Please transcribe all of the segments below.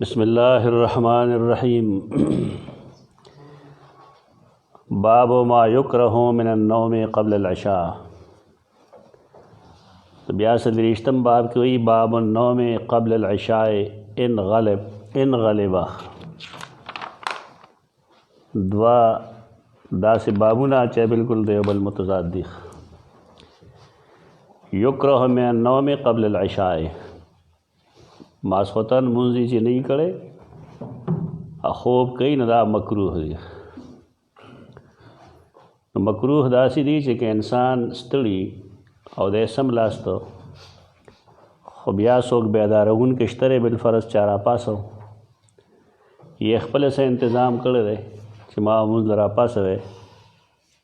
बिस्मिल्लाहिर्रहमानिर्रहीम। बाब मा युक्रहु मिनन्नौम क़ब्ल अल-इशा। तो 82 बाब की हुई बाबुन्नौम क़ब्ल अल-इशा इन ग़लिबा द्वा दास बाबुना चे बिल्कुल देवबल मुतज़ादी। युक्रहु मिनन्नौम क़ब्ल अल-इशा मास्खतन मुंजी ची नहीं करे खूब कई नदा मकरूह दी। मकरूह दासी दी कि इंसान स्तड़ी और दे समलास्तो खुबियासोक बेदारगुन के इश्तरे बिलफरस चारा पासो ये खपल से इंतज़ाम कर दे कि माँ मुंज लरा पास है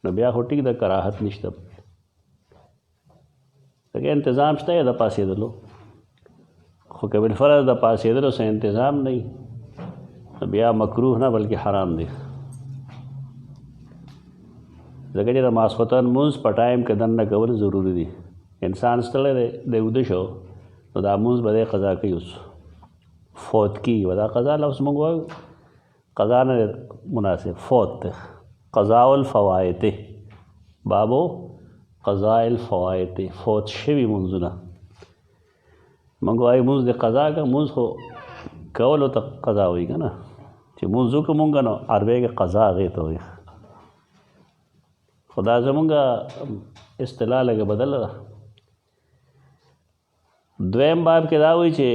न ब्या हो टिक द कराहत निश्तब तो इंतज़ाम शता द पासे दलो खो के बिलफरस द पासे दलो से इंतज़ाम नहीं न ब्या मकरूह ना बल्कि हराम दी। जगह जरा मास्खतन मुंज पटाइम के दन न कवर ज़रूरी दी। इंसान स्थले दे उदशो तो दा मुंज बदे कज़ा की उस फौत की वदा कज़ा लफ्ज़ मंगवा कज़ा न मुनासिब फौत कज़ाउल फ़वाइत बाबो कज़ाइल फ़वाइत फौत शवी मुंजुना मंगवाई मुंज दे कज़ा का मुंज हो कवलो तक कज़ा हुई का ना कि मुंजू को मुंगा ना अरबे के कज़ा गए तो खुदा जमुंगा इस्तिलाह लगे बदल द्वैम बाब के दावी चे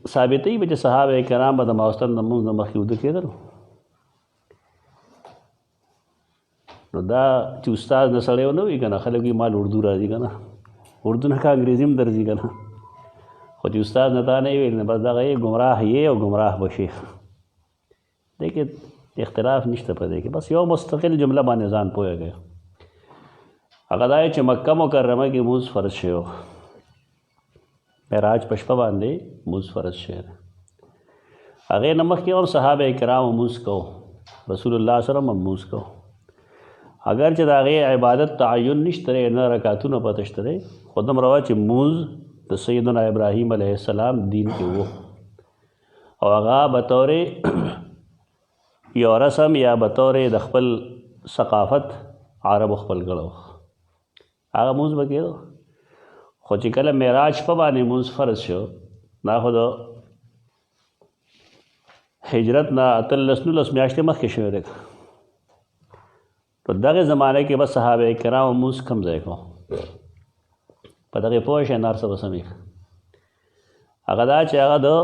साबित ही बचे सहाबे कराम बद माउस्तन नमुज नमखी उद के दरो दा ची उस्ताद न सड़े न हुई कना खले की माल उर्दू राजी कना उर्दू न का अंग्रेजी में दर्जी कना खुद उस्ताद नता नहीं हुई बस दा ये गुमराह ये और गुमराह बशे देखिए इख्तलाफ निश्त पर देखिए बस यो मुस्तकिल जुमला बाने जान पोया गया अगर आए च मक्का मुकर्रमा की मुझ फ़र्ज शो मेराज पशपा बांधे मुझ फ़र्ज शेर अगे नमक के और सहाबे कराम मुझ को रसूलुल्लाह सल्लल्लाहु अलैहि वसल्लम मुझ को अगर चदागे इबादत तयन निश्तरे न रकातु न पतश्तरे खुदम रवा च मुझ तो सैयदना इब्राहीम अलैहिस्सलाम दीन के वो और आगा बतौर या रस्म या बतौर दखपल सकाफ़त आरब खपल गड़ो आगा मुझ बके दो खोची कल मेराज पबाने मुझ फ़र्ज शो ना खुद हिजरत ना अतलसनुलस म्याश्ते मख के शो देखा तो दगे ज़माने के बस सहाबे कराम मुझ कम देखो पता के पोश है नार सब समी अगदा चागा दो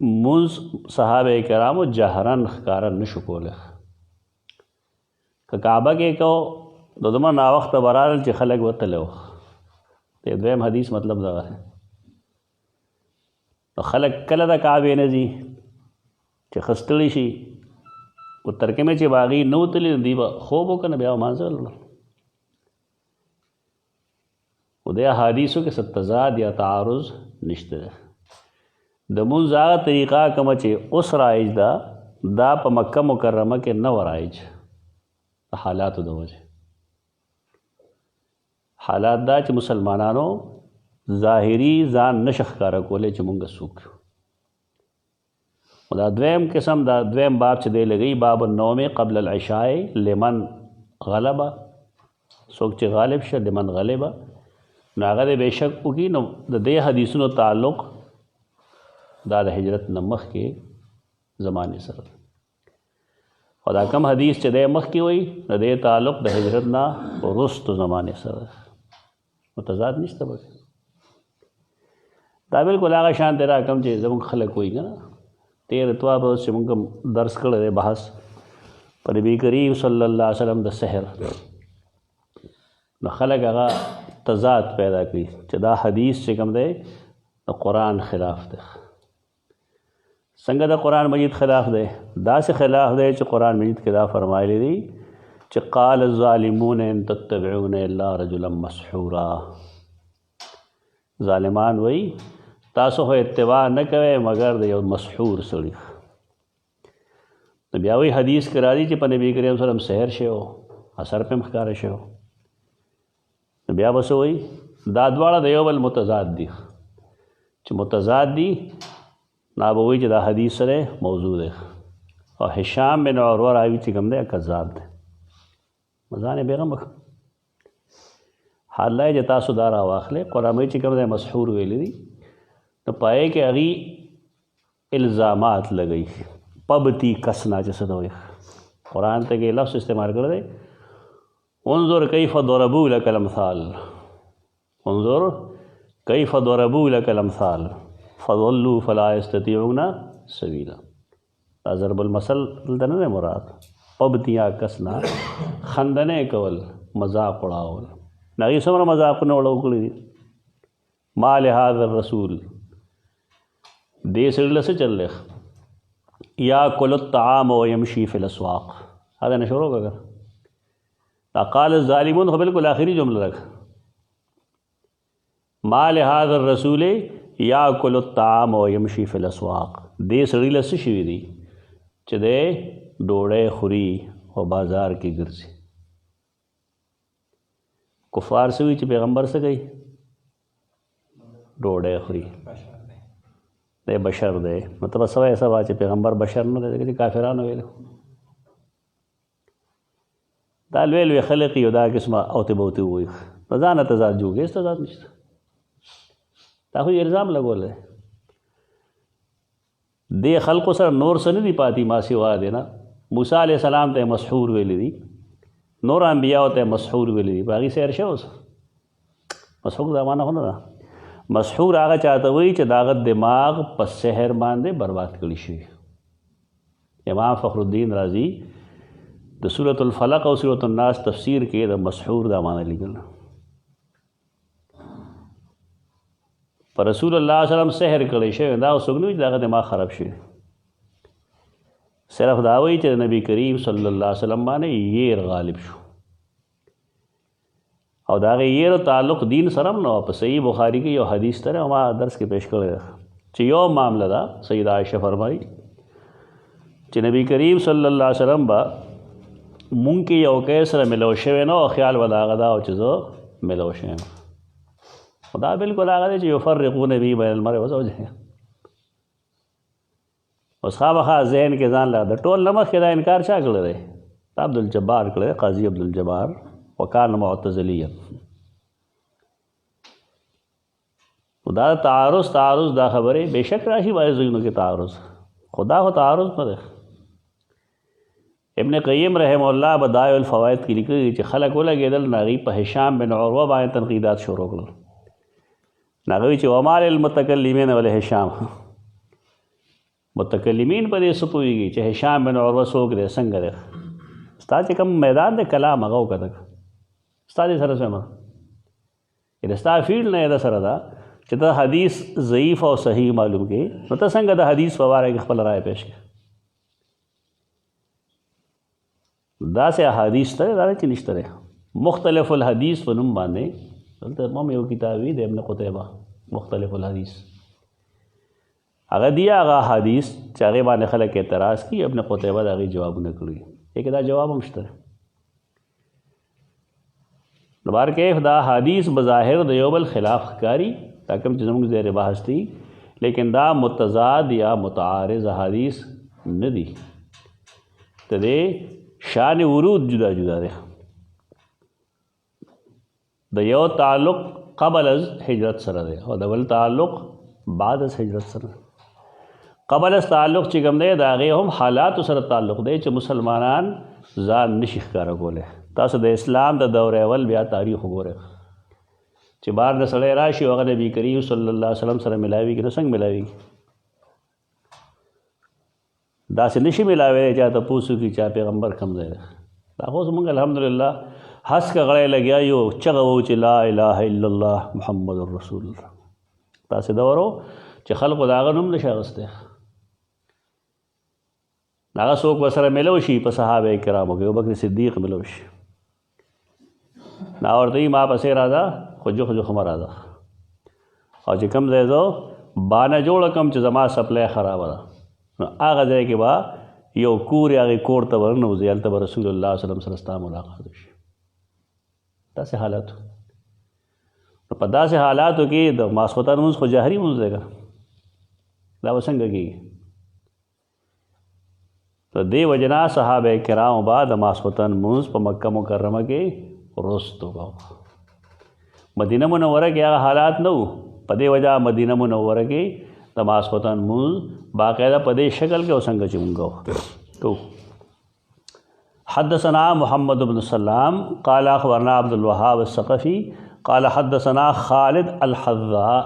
मुझ सहाबे कराम जहरन कारन नशुकोले काबा के को दोदमा ना वक्त बराल च खलक वतलो ते द्वैम हदीस मतलब दगा है तो खलक कल दा काबे ने जी च खस्तली शी वो तरके में च बागी नो तली दीवा खूब होकर ब्याह मांजल उदया हादीसों के सत्तजाद या तारुज़ निश्तर दमुन ज़ा तरीक़ा कमचे उस राइज दा प मक्का मुकर्रमा के न वराइज हालात दवजे हालात दा च मुसलमानानो ज़ाहिरी ज़ान नशखकार कोले च मुंग सूख दा द्वैम किस्म दा द्वैम बाब च दे लगी बाब नौम क़ब्ल अल-इशा लिमन ग़लबा सोक च गालिब श लिमन ग़लबा नागद बेशक उकी न दे हदीसुन ताल्लुक़ दाद हिजरत नमख के ज़माने सर खुदा कम हदीस च दे मख की हुई न दे ताल्लुक़ द हिजरत ना रुस्त ज़माने सर मुतज़ाद निश्त बस दाबिल को लागा शान तेरा कम चे जब खलक हुई ना तेर तो आप से मुंकम दर्स कर दे बहस पर नबी करीम सल्लल्लाहु अलैहि वसल्लम द सहर न खलक आगा तज़ाद पैदा की चदा हदीस से कम दे न कुरान खिलाफ दे संगत कुरान मजीद खिलाफ दे दा से खिलाफ दे च कुरान मजीद खिलाफ फरमाए ली दी च क़ाल ज़ालिमून इन तत्तबिऊन इल्ला रजुलन मसहूरा ज़ालिमान वही तासो हो इत्तिबा न करे मगर दे मसहूर सड़ी तो ब्यावी हदीस करा दी च नबी करीम सल्लल्लाहु अलैहि वसल्लम सहर शे हो असर पे मखार शे हो तो ब्या बस वही दादवाड़ा देवबल मुतज़ाद दी च मुतज़ाद दी نا به وایي چې دا حدیث سره موضوع دی او هشام بن عروه راوي چې کوم دی کذاب دی ځان یې بیغم وکړه حاله چې تاسو دا راواخلئ قرآن مجید چې کوم دی مسحور ویلی دي نو پای کې هغې الزامات لګوي پبتی کسنا چې څه ته وایي قرآن ته کې لفظ استعمال کړی دی انظر کیف ضربوا لك الامثال انظر کیف ضربوا لك الامثال فضلوا فلا يستطيعون سبیلا دا ضرب المثل دلته نه دی مراد پبتیا کسنا خندنې کول مذاق اړول هغې څومره مذاقونه وړه وکړي دي ما لهذا الرسول دې سړي له څه چل دی یاکل الطعام ویمشي فی الاسواق هذا نه شروع کړه دا قال الظالمون خو بالکل آخري جمله رکھ ما لهذا الرسول یاکل الطعام ویمشي فی الاسواق دې سړي له څه شوي دي چې دی ډوډۍ خوري او بازار کې ګرځي کفار څه وایي چې پیغمبر څه کوي ډوډۍ خوري دی بشر دی مطلب سوای سوا چې پیغمبر بشر نه دی ځکه چې کافرانو ویلو دا لوی لوی خلق یو دا قسمه اوتې بوتې ووایي په ځانه تضاد جوړ هېڅ تضاد نشته دا خو الزام لګول دی دې خلقو سره نور څه نه دي پاتې ما سوا دی نه موسی علیه السلام ته مسحور ویلی دي نور انبیاء ته مسحور ویلی دي په هغې سیر شه اوس مسحور دا معنی خو نه ده مسحور هغه چاته وایي چې د هغه دماغ په سحر باندې برباد کړي شوي امام فخر الدین رازي د سورة الفلق او سورة الناس تفسیر کې د مسحور دا معنی لیکل پر رسول الله صلی الله علیه وسلم سحر کړی شوی دا څوک نه وي چې د هغه دماغ خراب شوي صرف دا وایي چې نبی کریم صلی الله علیه وسلم باندې يیر غالب شو او دا هغې یېرو تعلق دین سره هم نه په صحیح بخاري کې یو حدیث ته ما درس کې پیش کړی ده چې یو معامله ده سیده عایشه فرمایي چې نبی کریم صلی الله علیه وسلم به مونږ کې یو کس سره ملو شوی نه او خیال به د هغه دا و چې زه ملو شوی یم دا بالکل هغه دی چې یفرقون به بین المرء وزوجه اوس خامخا ذهن کې ځان لا د ټول نه مخکې دا انکار چا کړی دی عبدالجبار کړی قاضي عبدالجبار وکان معتزلیه دا تعارض دا خبرې بېشک راشي باید ځایونو کې تعارض خدا خو تعارض نه دی ابن قیم رحم الله بدایع الفوائد کې لیکلي چې خلک ولګېدل نو هغوی په هشام بن عروه باندې تنقیدات شروع کړل نو هغه وایي چې وما للمتکلمین ولهشام متکلمین په دې څه پوهېږي چې هشام بن عروه څوک دی څنګه دی ستا چې کوم میدان دی کلام هغه وکړه ستا دې سره څه یعنې ستا فیلډ نه یې د سره ده چې ته حدیث ضعیف او صحیح معلوم کړې نو ته څنګه د حدیث په باره کې خپله رایه پیش کړې داسې احادیث ته دا چې نشته دی مختلف الحدیث په نوم باندې دلته هم یو کتاب وي د ابن قتیبه مختلف الحدیث هغه دی هغه احادیث چې هغې باندې خلک اعتراض کړي ابن قتیبه د هغې جوابونه کړي کې دا جواب هم شته نو بارکیف دا حدیث بظاهر د یو بل خلاف ښکاري دا کوم چې زموږ زیر بحث دي لیکن دا متضاد یا متعارض حدیث نه دي د دې شان ورود جدا جدا دی د یو تعلق قبل از هجرت سره دی او د بل تعلق بعد از هجرت سره قبل از تعلق چې کوم دی د هغې هم حالاتو سره تعلق دی چې مسلمانان ځان نشي ښکاره کولی تاسو د اسلام د دور اول بیا تاریخ وګورئ چې بار د سړی راشي او هغه نبي کریم صلی الله علیه وسلم سره ملاویږي نو څنګه ملاویږي داسې نشي ملاوی چا تپوس وکړي چا پیغمبر کوم ځای دی دا خو زموږ الحمدلله هسکه غړی لګیا یو چغه وو چې لا اله الا الله محمد رسول الله داسې دور و چې خلقو د هغه نوم نشي اخیستی هغه څوک به سره ملو شي په صحابه کرامو کې ابوبکر صدیق ملو شي نا ورته ما پسې راځه خوجو خو مه راځه او چې کوم ځای زه بانه جوړه کړم چې زما سپلی خرابه ده نو هغه ځای کې به یو کور هغې کور ته به ننوځي هلته به رسول الله صلی الله سره ستا ملاقات وشي داسې حالاتو نو په داسې حالاتو کې د ماسخوتن لمونځ خو جهري لمونځ دی که دا به څنګه کېږي؟ د دې وجنا صحابه کرام با د ماسخوتن مونځ په مکه مکرمه کې وروستو کوه. مدینه منوره کې هغه حالات نه وو، په دې وجه مدینه منوره کې د ماسخوتن مونځ باقاعده په دې شکل کې څنګه چې مونږ کوو. حدثنا محمد بن سلام قال اخبرنا عبد الوهاب الثقفي قال حدثنا خالد الحذاء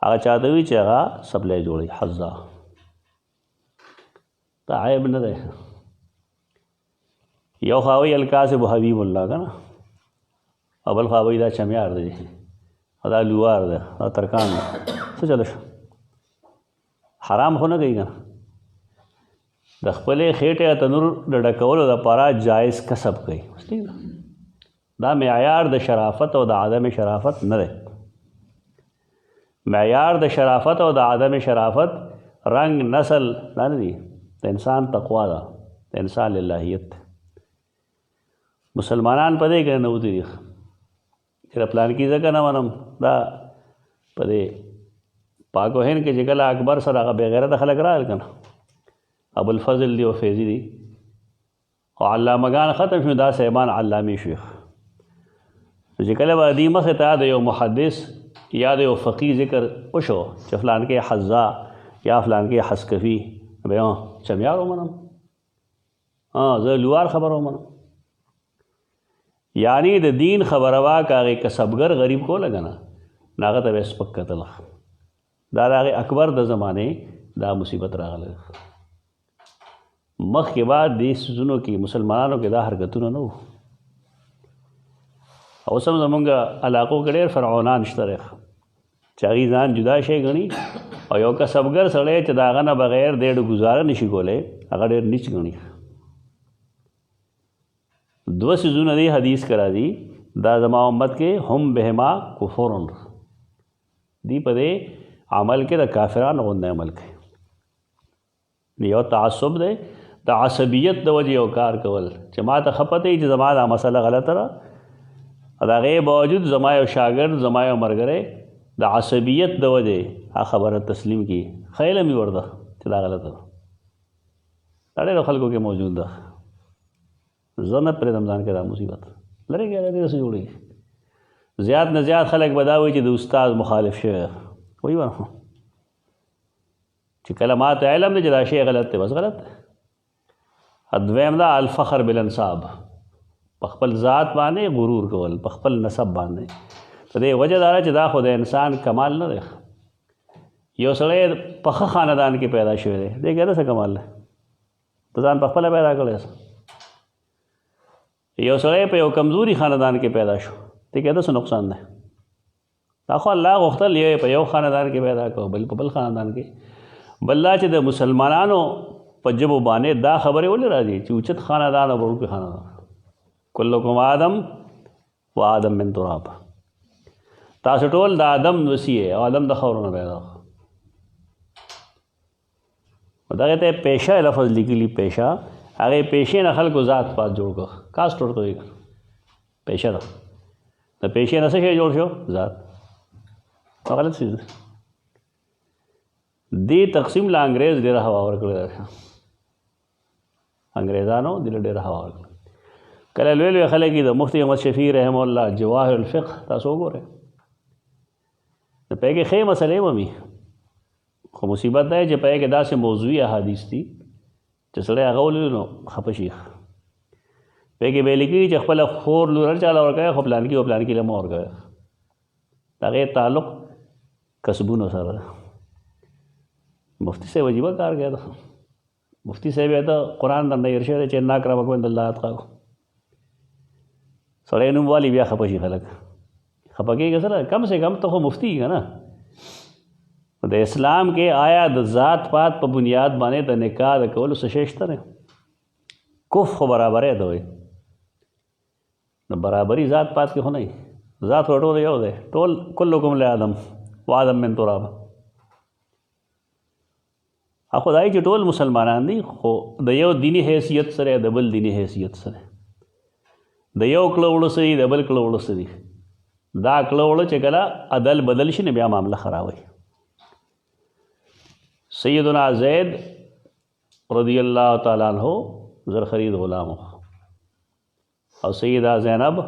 هغه چاته وی چې هغه سبلې جوړي حذاء ته عیب نه ده. یو خاوی الکاسب حبیب الله کنه، اول خاوی دا چمیار دی، دا لوار ده، دا ترکان ده، څه چلو شو؟ حرام خو نه کوي کنه. د خپلې خېټې تنور د ډکولو دپاره جایز کسب کوي. دا معیار د شرافت او د عدم شرافت نه دی. معیار د شرافت او د عدم شرافت رنگ نسل دا نه دی، د انسان تقوا ده، د انسان للهیت. مسلمانان په دې کې نه وتی دي چې پلان کې ځکه نه منم. دا په دې پاک و هند کې چې کله اکبر سره هغه بېغیرته خلک راغلل که نه، ابوالفضل دی او فیضي دي او علامهګان ختم شو، دا صاحبان علامي شیخ. چې کله به دې مخې ته د یو محدث یا د یو فقيه ذکر وشو چې فلان کې حذاء یا فلان کې حسکفي، بیا چمیار ومنم، زه لوار خبر ومنم. یعنی د دین خبره وا که هغې کسبګر غریب کو لګه نه، هغه ته به یې سپک کتل. دا د هغې اکبر د زمانې دا مصیبت راغلی. مخکې بعد دې سیزونو کې مسلمانانو کې دا حرکتونه نه وو. اوس هم زمونږ علاقو کې ډېر فرعونان شته دی چې هغوی ځان جدا شی ګڼي، او یو کسبګر سړی چې د هغه نه بغیر د ډېر ګزاره نشي کولی هغه ډېر نیچ ګڼي. دو سیزونه دی حدیث کرا دی دا زما امت کې هم بهما کفرون دی، په دې عمل کې د کافرانو غوندې عمل کوي. یو تعصب دی، د عصبیت د وجې یو کار کول چې ما ته خپته وي چې زما دا مسله غلطه ده، د هغې باوجود زما یو شاګرد زما یو ملګری د عصبیت د وجې هغه خبره تسلیم کړي، ښه علم یې ورده چې دا غلطه ده. دا ډېرو خلکو کې موجود ده. زه نه پرېږدم ځان کې دا مصیبت لرې کې دې څه جوړېږي. زیات نه زیات خلک به دا وایي چې د استاد مخالف شوی وایي چې کله ما ته علم دی چې دا شی غلط دی، بس غلط دی. دویم دا الفخر بالانساب، په خپل ذات باندې غرور کول، په خپل نسب باندې. په دې وجه دا چې دا خو د انسان کمال نه دی. یو سړی په ښه خاندان کې پیدا شوی دی، دې کې څه کمال دی؟ ته ځان په خپله پیدا کړی. یو سړی په یو کمزوري خاندان کې پیدا شو، دې کې څه نقصان دی؟ دا خو الله غوښتل یو په یو خاندان کې پیدا کړو، بل په بل خاندان کې. بل دا چې د مسلمانانو په ژبو باندې دا خبرې ولې راځي چې اوچت خاندان او وړوکی خاندان، کلکم آدم و آدم من تراب، تاسو ټول د آدم وسی یې او آدم د خاورو نه پیدا. دغه ته پیشه لفظ لیکلي، پیشه هغې پیشې نه خلکو ذات پات جوړ کړ، کاسټ ورته وایي پیشه ده. د پیشې نه څه شی جوړ شو؟ ذات. غلط څیز ده. دې تقسیم له انګریز ډېره هوا ورکړې ده، انګریزانو دې له ډېره هوا ورکړه. کله لوی لوی خلک د مفتی احمد شفیع رحم الله جواهر الفقه تاسو وګورئ، د پای کې ښې مسلې به وي، خو مصیبت دا چې پای کې داسې موضوعي احادیث دي چې سړی هغه ولولي نو خفه شي. پای کې به یې لیکلي چې خپله خور لور هر چاله ورکوي، خو پلانکي او پلانکي له مه ورکوي. د هغې تعلق کسبونو سره ده. مفتی صاحب عجیبه کار کوي. مفتی صاحب یې ته قرآن درنه هېر شوی دی چې انا اکرمکم عند الله اتقاکم. سړی نوم والي بیا خفه شي خلک. خفه کېږي سره کم سے کم ته خو مفتی که نه. د اسلام کې آیا د ذات پات په بنیاد باندې د نکاح د کولو څه شی شته دی؟ کف خو برابرۍ ته وایي. د برابري ذات پات کې خو نه وي. ذات خو ټول یو دی، ټول کلکم لآدم و آدم من تراب. خو دا چې ټول مسلمانان دي، خو د یو دیني حیثیت سره د بل دیني حیثیت سره، د یو کړه وړه سره د بل کړه وړه سره. دا کړه وړه چې کله عدل بدل شي نو بیا معامله خرابوي. सैयदना ज़ैद रज़ी अल्लाह ताला अन्हु ज़र ख़रीद ग़ुलाम और सैयदा ज़ैनब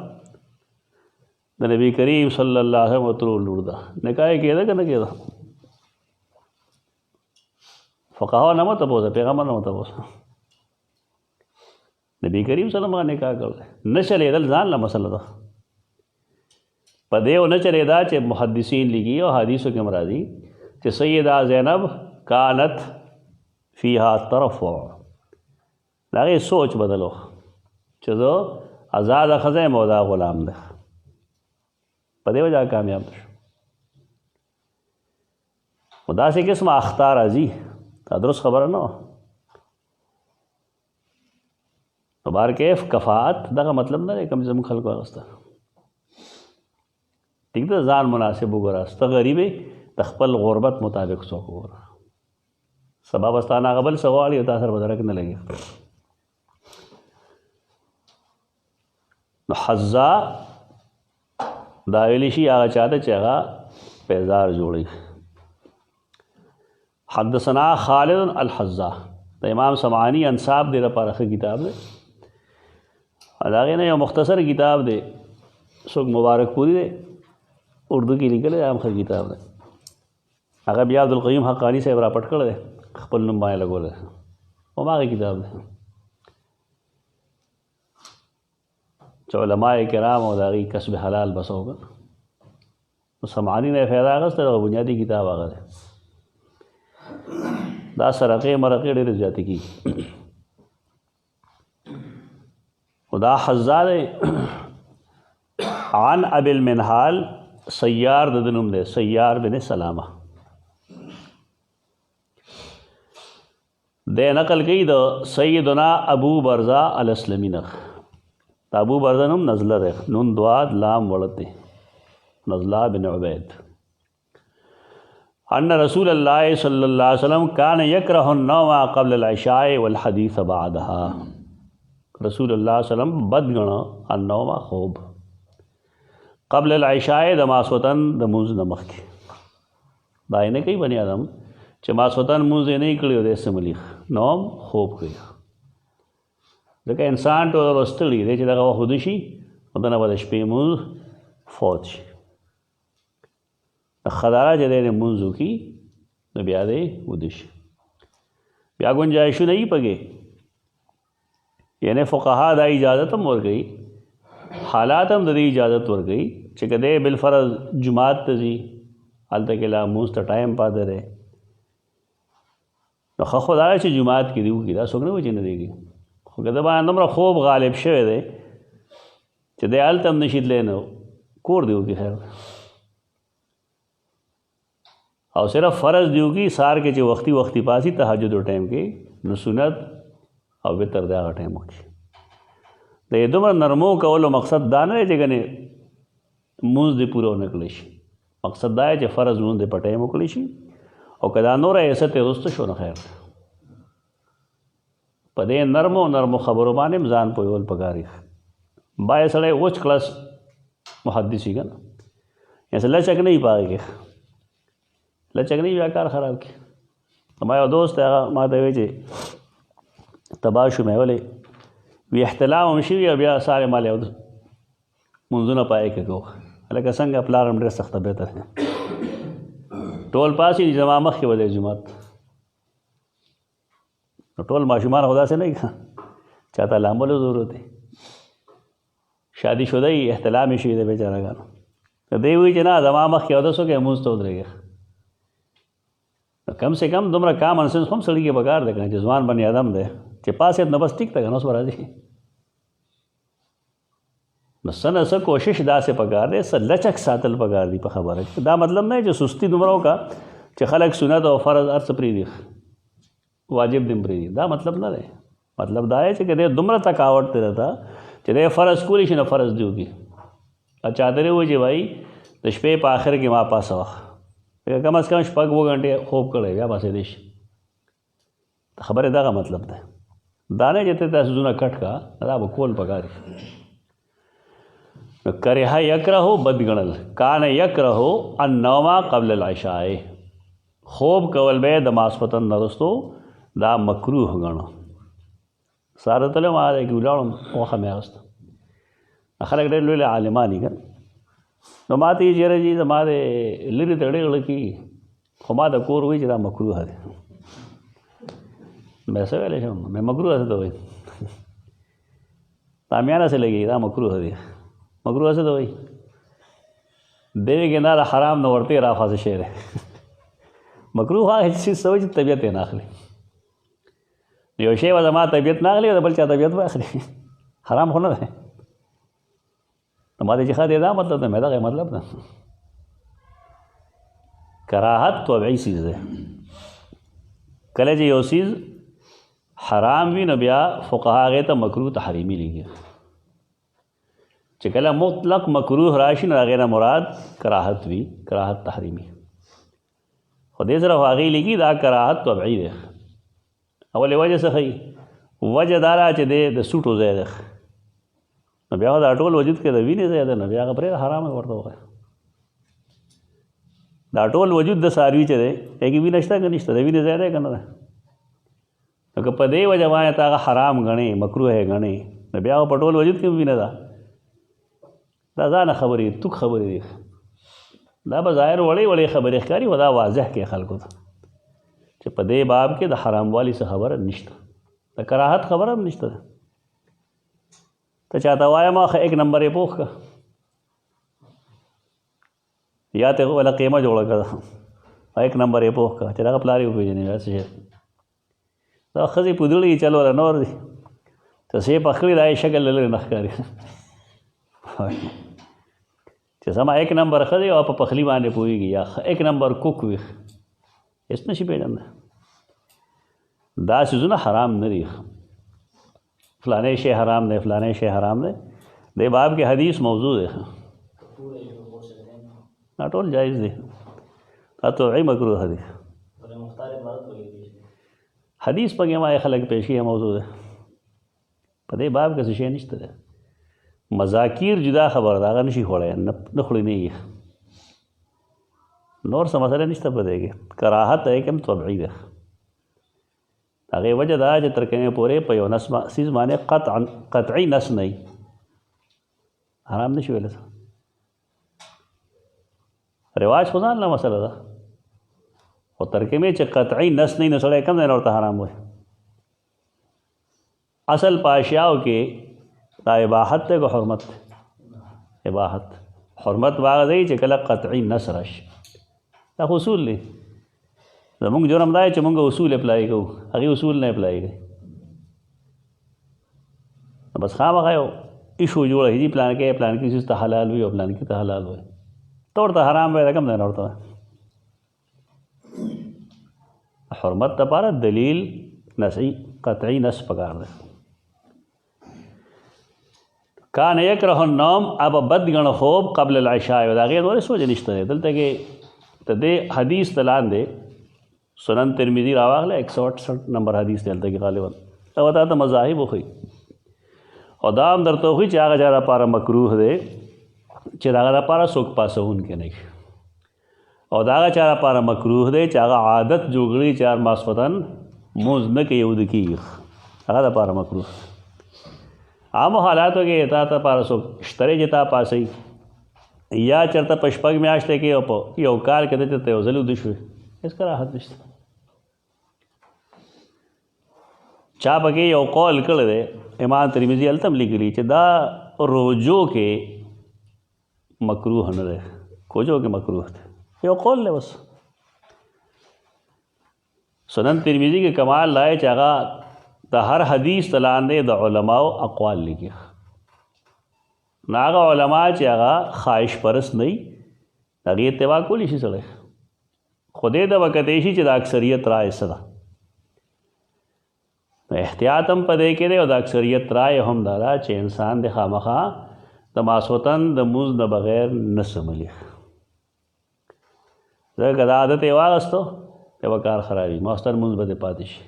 द नबी करीम सल्लल्लाहु अलैहि वसल्लम लुड़दा निकाह किया कि न किया फ़क़हा न मत तपोसा पैगम्बर न मत तपोसा नबी करीम सल्लल्लाहु अलैहि निकाह कर न चलेदल ज़ान ला मसला था पदे न चलेदा चे मुहद्दिसीन लिखी और हदीसों के मराजी चे सैयदा ज़ैनब कानत फ़ीहा तरफ़ लागे सोच बदलो चलो आज़ाद ख़ज़े मौदा ग़ुलाम दे पदे वजह कामयाब खुदा से किस्म अख्तार अजी दुरुस्त खबर न तो बार कैफ कफ़ात दगा मतलब ना कम से कम खल को अगस्ता ठीक तो ज़ान मुनासिब वगरास्त गरीबी तखपल ग़ुरबत मुताबिक सोख वगरा सबब अस्ताना कबल सवाल होता सर बदरक न लगे हज़्ज़ा दावेलिशी आगा चाहते चेगा पेजार जोड़ी हदसना खालिद अल हज़्ज़ा तो इमाम समानी अंसाब दे रहा पारख किताब दे अदागे ने मुख्तसर किताब दे सुख मुबारक पूरी दे उर्दू की निकले आम खर किताब दे अगर भी अब्दुल क़य्यूम हक़ानी से बरा पट कर दे खपल नुमाए लगो दे वो माँ की किताब दे जो उलमाए किराम और दागी कसब हलाल बस होगा तो समानी ने फ़ायदा आगस तो बुनियादी किताब आगा दे दा सरक़े मरक़े डेर जाती की खुदा हज़्ज़ा दे आन अबिल मिनहाल सय्यार ददनुम दे सय्यार बिन सलामा दे नकल कई द सैयदना अबू बरज़ा अलस्लमी नख अबू बरज़ा नुम नज़ला दे नुन दुआद लाम वड़ते नज़ला बिन उबैद अन्ना रसूल अल्लाह सल्लल्लाहु अलैहि वसल्लम कान यकरहुन्नौमा क़ब्ल अल-इशाए वल हदीस बअदहा रसूल अल्लाह सल्लम बदगण अन्नौमा खूब क़ब्ल अल-इशाए दमासवतन दमुज़ नमक के दाइने कई बने आदम चमासवतन मुँह नहीं कड़ी हो से मलिक नौम खूब किया देखा इंसान तो रस्तड़ी दे चला वो खुदशी उतना बदश पे मुँह फौज खदारा जदे ने मुंजू की न ब्यादे उदिश ब्या गुंजाइशु नहीं पगे यानी फ़ुक़हा दा इजाज़त हम वर गई हालात हम दी इजाज़त वर गई चिकदे बिलफरज जुमात तजी हाल तक ला मुँज त टाइम पा दे रहे तो खुदा से जुमात की दी की सोने वो चिन्ह देगी खुदा नम्र खूब गालिब शवे दे चदे हाल तम नशीद लेना कोर दी की खैर और सिर्फ फ़र्ज़ दियो की सार के जो वक्ती वक्ती पासी तहज्जुद टाइम के न सुनत और वितर दे टाइम की तो ये दुमर नरमो का वो मकसद दान है जगह ने मुँज दे पूरा निकलेशी मकसद दाए जो फ़र्ज़ मुँज दे पटे मोकलेशी और कदा नोर ऐसा तेरुस्त शो न खैर पदे नरमो खबरों माने मजान पोयोल पगारी बाय सड़े उच्च क्लास मुहद्दिसी का ना ऐसे लचक नहीं पाएंगे लचक नहीं व्याकार ख़राब की हमारा दोस्त है माता वेचे तबाशु में बोले वी अहतलाम मशी अबिया सारे माले मुंजू न पाए के को अलग संग अपलार ड्रेस सख्त बेहतर है टोल पास ही जमा मख के वजह जुमात टोल माशुमान खुदा से नहीं खा चाहता लामोल ज़रूरत है शादीशुदा ही एहतलाम शी दे बेचारा गाना तो दे हुई जना जमा मख के वजह सो के मुँज तो उधरेगा कम से कम तुमरा काम अनसेंस हम सड़ी के बकार देखा जजवान बनी आदम दे चे पास न बस टिक तक नस बराजी सन ऐसा कोशिश दा से पगार दे स लचक सातल पगार दी खबर है दा मतलब नहीं जो सुस्ती तुमराओ का चे खलक सुना तो फ़र्ज अर्थ प्री दी वाजिब दिन प्री दी दा मतलब ना रहे मतलब दा है कि दुमरा थकावट ते रहता चे फ़र्ज स्कूल ही न फ़र्ज दी होगी अच्छा तेरे हुए जे भाई दशपे आखिर के माँ पास वक़ कम अज़ कम पग वो घंटे खूब करे या पास देश खबर है दा का मतलब था दाने जते तजुना कट का अदा कोल पगारी करेहा यक रहो बदगणल कान यक रहो अन्नौमा कबल अल-इशाए خوب کول به د ماسپتن نه وروستو دا مکروه ګڼو. سهار تلم هغه کې ولاړم وخه مې اخېسته. خلک ډېر لوی عالمان دي که نو ما ته یې چېرې چې زما د لرې تړې غړه کېږي خو ما د کور وایي چې دا مکروه دی. میں څه ویلی شم مې مکروه څه ته وایي تامیانه څه لګېږي دا مکروه دی. مکروه څه ته وایي دی کې دا د حرام نه ورته را خاصه شی دی. مکروه هغه څه څه وایي چې طبیعت یې نه اخلي. یو شی به زما طبیعت نه اخلي د بل چا طبیعت به اخلي. حرام خو نه دی. نو ما دې چې ښه دی دا مطلب دی مې دغه مطلب ده. کراهت طبعي څیز دی. کله چې یو څیز حرام وي نو بیا فقها هغې ته مکروه تحریمي لیکي. چې کله مطلق مکروه راشي نو هغې نه مراد کراهت وي کراهت تحریمي. خو دې سره خو هغې لیکي دا کراهت طبعي دی. اولې وجه څه ښیي وجه دا را چې دی د سوټو ځای دی نو بیا خو دا ټول وجود کې د وینې ځای دی نو بیا هغه پرېږده حرام یې ورته ووایه. دا ټول وجود د څاروي چې دی هغې کې وینه شته که نشته د وینې ځای دی که نه دی. نو که په دې وجه باندې ته هغه حرام ګڼې مکروه یې ګڼې نو بیا خو په ټول وجود کې وینه ده. دا ځانه خبرې توک خبرې دي. دا به ظاهر وړې وړې خبرې ښکاري خو دا واضح کې خلکو ته چې په دې باب کې د حراموالي څه خبره نشته د کراهت خبره هم نشته ده. ته چاته وایم ښه ایک نمبر یې پوښ که یا ته وله قیمه جوړه کړه ایک نمبر یې پوښ که چې دغه پلار یې وپېژنې دا څه شی دا ښځې پودړي چل وله نور دي ته څه یې پخ کړي دا یې شکل له لرې نه ښکاري چې سما ایک نمبر ښځې او په پخلي باندې پوهېږي یا ایک نمبر کوک وي هېڅ نشي پېژنده. دا څیزونه حرام نه دي. فلانی شی حرام دی فلانی شی حرام دی دې باب کې حدیث موضوع دی. دا ټول جایز دی. دا طبعي مکروه دی. حدیث پکې ما خلک پیشي موضوع دی. په دې باب کې څه شی نشته دی. مذاکیر جدا خبر ده هغه نشي خوړی نه خوړی نه یې نور څه مسله نشته په دې کې. کراهت یې کوم طبعي ده. هغې وجه دا چې تر کومې پورې په یو نس څیز باندې قطعي نس نه وي حرام نه شي ویلی. رواج خو ځان له مسله ده خو تر کومې چې قطعي نس نه وي نو سړی کوم ځای نه ورته حرام وایي. اصل په اشیاو کې دا اباحت دی که حرمت دی؟ اباحت. حرمت هغه دی چې کله قطعي نس راشي. دا خو اصول دی. زمونږ جرم دا دی چې مونږ اصول اپلای کوو هغې اصول نه اپلای کوي. بس خامخا یو ایشو جوړه هي چې پلان کې څیز ته حلال وي او پلان کې ته حلال وي ته ورته حرام وایي دا کوم ځای نه ورته وایي. حرمت دپاره دلیل نسعي قطعي نس پکار دی. کان یکره النوم اب بد ګڼه خوب قبل العشاء د هغې ولې سوچ نشته دی. دلته کې د دې حدیث ته لاندې سنن ترمذی راواغله 168 نمبر حدیث دی دلته کې غالبا او دا ته مذاهب وښیي او دا هم درته وښیي چې هغه چا دپاره مکروه دی چې د هغه دپاره څوک پاسوونکی نه وي او د هغه چا دپاره مکروه دی چې هغه عادت جوړ کړي چې هر ماسخوتن مونځ نه کوي وده کېږي هغه دپاره مکروه. عامو حالاتو کې تا دپاره څوک شتری چې تا پاسوي یا چېرته په شپږ میاشتې کې او په یو کال کې دلته یو ځل وده شوې هېڅ کراهت نشته. چا پکې یو قول کړی دی امام ترمذي هلته هم لیکلي چې دا روجو کې مکروه نه دی کوجو کې مکروه دی یو قول دی بس. سنن ترمذي کې کمال دا دی چې هغه د هر حدیث ته لاندې د علماو اقوال لیکي. نو هغه علما چې هغه خواهش پرست نه وي هغې اتباع کولی شي سړی خو دې ته به کتی شي چې د اکثریت رایې څه ده. احتیاط هم په دې کې دی او د اکثریت رایې هم دا ده چې انسان د خامخا د ماسوتن د مونځ نه بغیر نه سملي. ځکه دا عادت یې واخیستو دی به کار خرابي ماسوتن مونځ به دې پاتې شي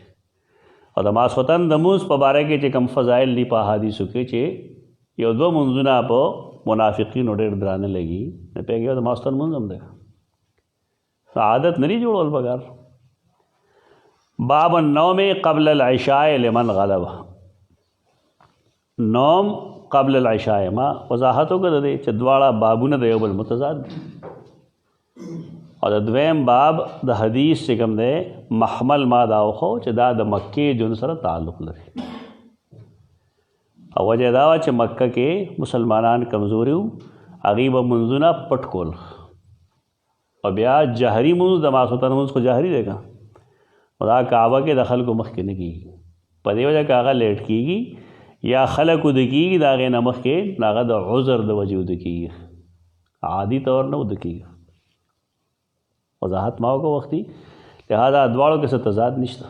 او د ماسوتن د مونځ په باره کې چې کوم فضایل دي په احادیثو کې چې یو دوه مونځونه په منافقینو ډېر درانه لګي نه پوهېږي د ماسوتن مونځ هم دی عادت نه جوړول پکار. باب النوم قبل العشاء لمن غلب. نوم قبل العشاء ما وضاحت وکړه چې دواړه بابونه د یو بل متضاد دي. او د دویم باب د حدیث چې کوم دی محمل ما دا وخو چې دا د مکې جون سره تعلق لري. او وجه دا چې مکه کې مسلمانان کمزوري وو، هغوی به منځونه پټ کول او بیا جهري مونځ د ماسوتن مونځ خو جهري دی که نو دا کعبه کې د خلکو مخکې نه کېږي. په دې وجه که هغه لیټ کېږي یا خلک وده کېږي د هغې نه مخکې نو هغه د عذر د وجې وده کېږي، عادي طور نه وده کېږي. وضاحت ما وکړه وختي، لہذا دواړو کې څه تضاد نشته.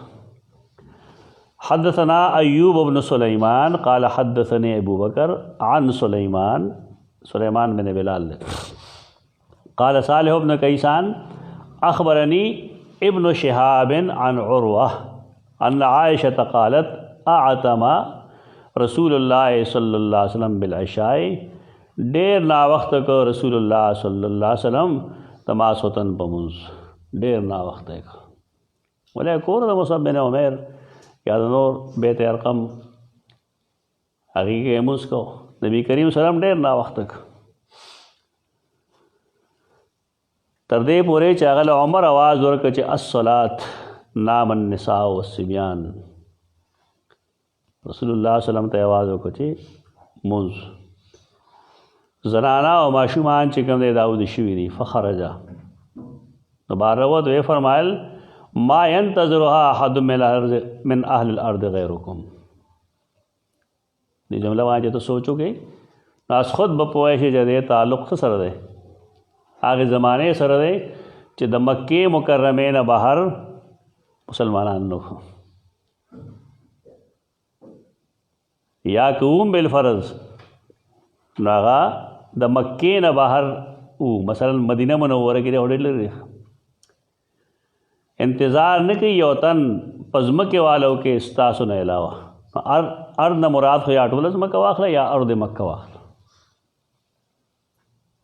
حدثنا ایوب بن سلیمان قال حدثني ابو بکر عن سلیمان بن بلال قال صالح بن کیسان اخبرني ابن شهاب عن عروة ان عائشة قالت اعتم رسول الله صلی اللہ علیہ وسلم بالعشاء. ډیر نا وخت کو رسول الله صلی الله علیه وسلم تماسوتن پموز، ډیر نا وخت کو ولې کور د مصعب بن عمر یا د نور بیت ارقم هغې کې مونځ کو. نبی کریم صلی الله علیه وسلم ډیر نا وخت کو تر دې پورې چې هغه له عمر آواز ورکړه چې الصلاة نام النساء والصبیان. رسول الله صلی الله علیه وسلم ته آواز وکړه چې مونځ. زنانا او ماشومان چې کوم دی دا ویده شوي دي. فخرجا نو بهر وی فرمایل ما ينتظرها احد من اهل الارض غیرکم. دې جمله باندې ته سوچو کې ناس خود به پوه شي چې دې تعلق څه سره دی، هغې زمانې سره دی چې د مکې مکرمې نه بهر مسلمانان نو یا کوم بالفرض نو هغه د مکې نه بهر او مثلا مدینه منوره کې ډېر لري انتظار نه کوي یو تن په ځمکې والو کې ستاسو نه علاوه. ارض نه مراد خو یا ټوله ځمکه واخله یا ارض مکه واخله.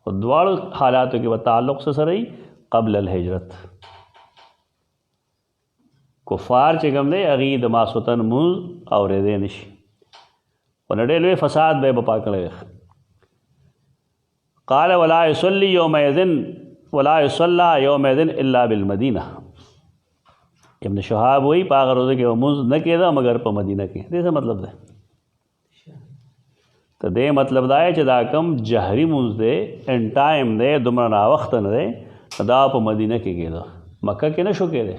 خو دواړو حالاتو کې به تعلق سره وي قبل الهجرت. کفار چې کوم دی هغې د ماسوتن مونځ اورېدی نه شي خو نه ډېر لوی فساد به یې په پا کړی. قال ولا يصلي يومئذ الا بالمدینه. ابن شهاب وی په هغه ورځ کې مونځ نه کېده مګر په مدینه کې. دې څه مطلب دی؟ ته دې مطلب دا چې دا کم جهري مونځ دی ان ټایم دی دومره ناوخته نه دی دا په مدینه کې کېده، مکه کې نه شو کېدی.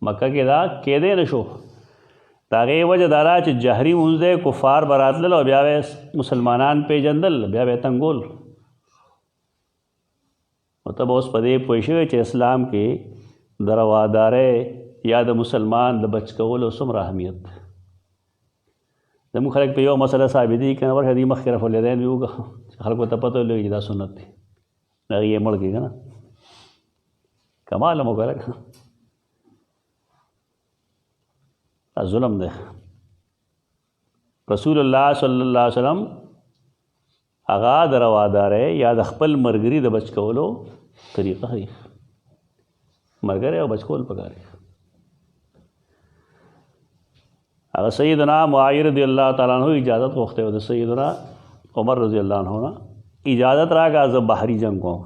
مکه کې دا کېدی نه شو. د هغې وجه دا ده چې جهري مونځ دی کفار به راتلل او بیا به مسلمانان پیژندل، بیا به یې تنګول. نو ته به اوس په دې پوه شوې چې اسلام کې د روادارۍ یا د مسلمان د بچ کولو څومره اهمیت دی. زموږ خلک په یو مسله ثابت دي که نه ورشه دې مخکې رفع الیدین وي وکړه چې خلکو ته پته ولګي چې دا سنت دی، هغې یې مړ کړي که نه کمال هم وکړه که دا ظلم دی. رسول الله صلی الله علیه وسلم هغه د روادارۍ یا د خپل ملګري د بچ کولو طریقه ښیي. ملګری او بچ کول پکار دی. هغه سیدنا معاویه رضی الله تعالی عنہ اجازت غوښتی و د سیدنا عمر رضی الله عنہ نه اجازت راکړه زه بحري جنګ کوم.